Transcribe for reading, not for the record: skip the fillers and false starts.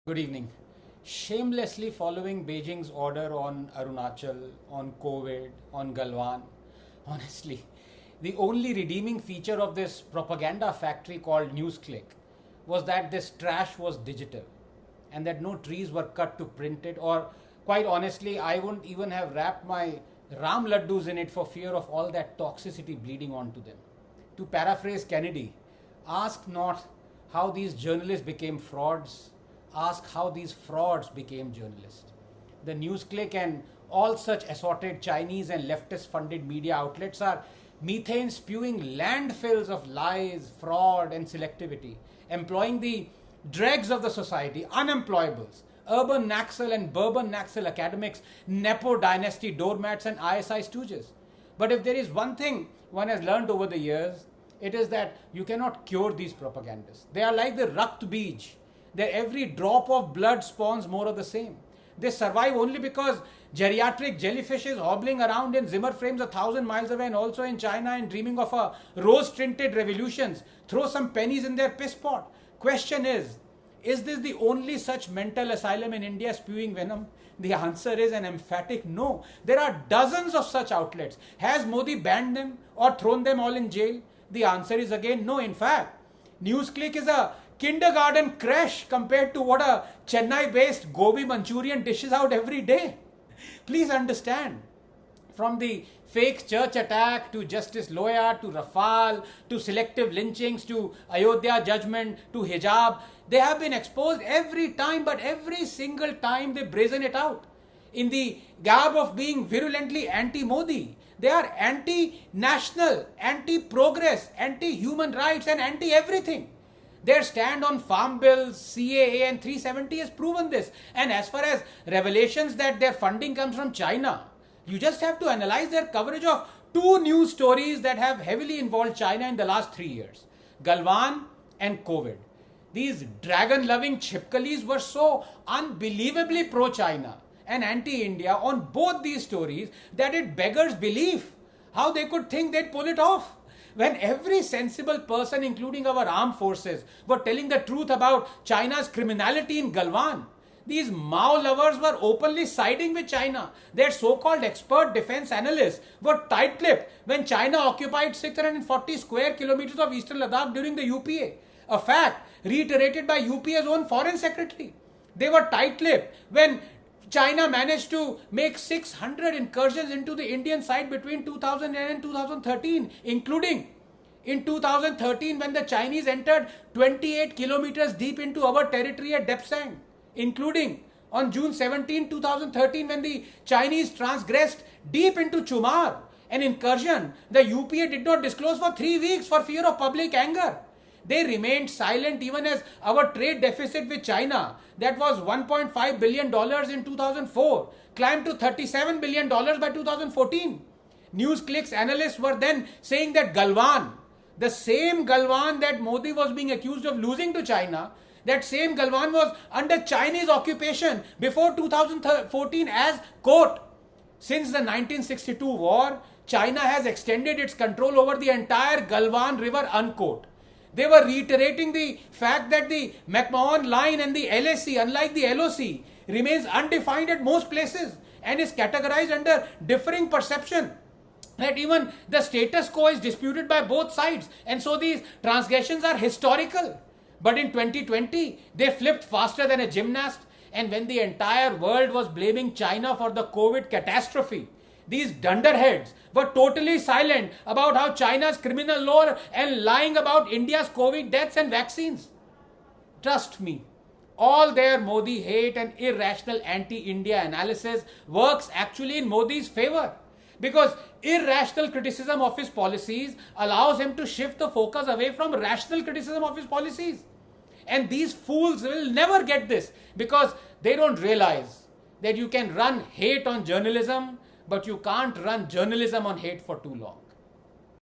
Good evening. Shamelessly following Beijing's order on Arunachal, on COVID, on Galwan. Honestly, the only redeeming feature of this propaganda factory called NewsClick was that this trash was digital and that no trees were cut to print it, or quite honestly, I wouldn't even have wrapped my Ram laddus in it for fear of all that toxicity bleeding onto them. To paraphrase Kennedy, ask not how these journalists became frauds, ask how these frauds became journalists. The NewsClick and all such assorted Chinese and leftist funded media outlets are methane spewing landfills of lies, fraud, and selectivity, employing the dregs of the society, unemployables, urban Naxal and Bourbon Naxal academics, Nepo dynasty doormats, and ISI stooges. But if there is one thing one has learned over the years, it is that you cannot cure these propagandists. They are like the Rakt Beej. Their every drop of blood spawns more of the same. They survive only because geriatric jellyfishes hobbling around in Zimmer frames 1,000 miles away and also in China and dreaming of a rose-tinted revolutions throw some pennies in their piss pot. Question is this the only such mental asylum in India spewing venom? The answer is an emphatic no. There are dozens of such outlets. Has Modi banned them or thrown them all in jail? The answer is again no. In fact, NewsClick is a kindergarten crash compared to what a Chennai-based Gobi Manchurian dishes out every day. Please understand, from the fake church attack to Justice Loya to Rafale to selective lynchings to Ayodhya judgment to hijab, they have been exposed every time, but every single time they brazen it out in the garb of being virulently anti-Modi. They are anti-national, anti-progress, anti-human rights and anti-everything. Their stand on farm bills, CAA and 370 has proven this. And as far as revelations that their funding comes from China, you just have to analyze their coverage of two news stories that have heavily involved China in the last 3 years. Galwan and COVID. These dragon-loving Chipkalis were so unbelievably pro-China and anti-India on both these stories that it beggars belief how they could think they'd pull it off. When every sensible person, including our armed forces, were telling the truth about China's criminality in Galwan, these Mao lovers were openly siding with China. Their so-called expert defense analysts were tight-lipped when China occupied 640 square kilometers of eastern Ladakh during the UPA, a fact reiterated by UPA's own foreign secretary. They were tight-lipped when China managed to make 600 incursions into the Indian side between 2010 and 2013, including in 2013 when the Chinese entered 28 kilometers deep into our territory at Depsang, including on June 17, 2013 when the Chinese transgressed deep into Chumar, an incursion the UPA did not disclose for 3 weeks for fear of public anger. They remained silent even as our trade deficit with China, that was $1.5 billion in 2004, climbed to $37 billion by 2014. NewsClick's analysts were then saying that Galwan, the same Galwan that Modi was being accused of losing to China, that same Galwan was under Chinese occupation before 2014 as, quote, since the 1962 war, China has extended its control over the entire Galwan river, unquote. They were reiterating the fact that the McMahon line and the LAC, unlike the LOC, remains undefined at most places and is categorized under differing perception. That even the status quo is disputed by both sides, and so these transgressions are historical. But in 2020, they flipped faster than a gymnast, and when the entire world was blaming China for the COVID catastrophe, these dunderheads were totally silent about how China's criminal law and lying about India's COVID deaths and vaccines. Trust me, all their Modi hate and irrational anti-India analysis works actually in Modi's favor, because irrational criticism of his policies allows him to shift the focus away from rational criticism of his policies. And these fools will never get this because they don't realize that you can run hate on journalism, but you can't run journalism on hate for too long.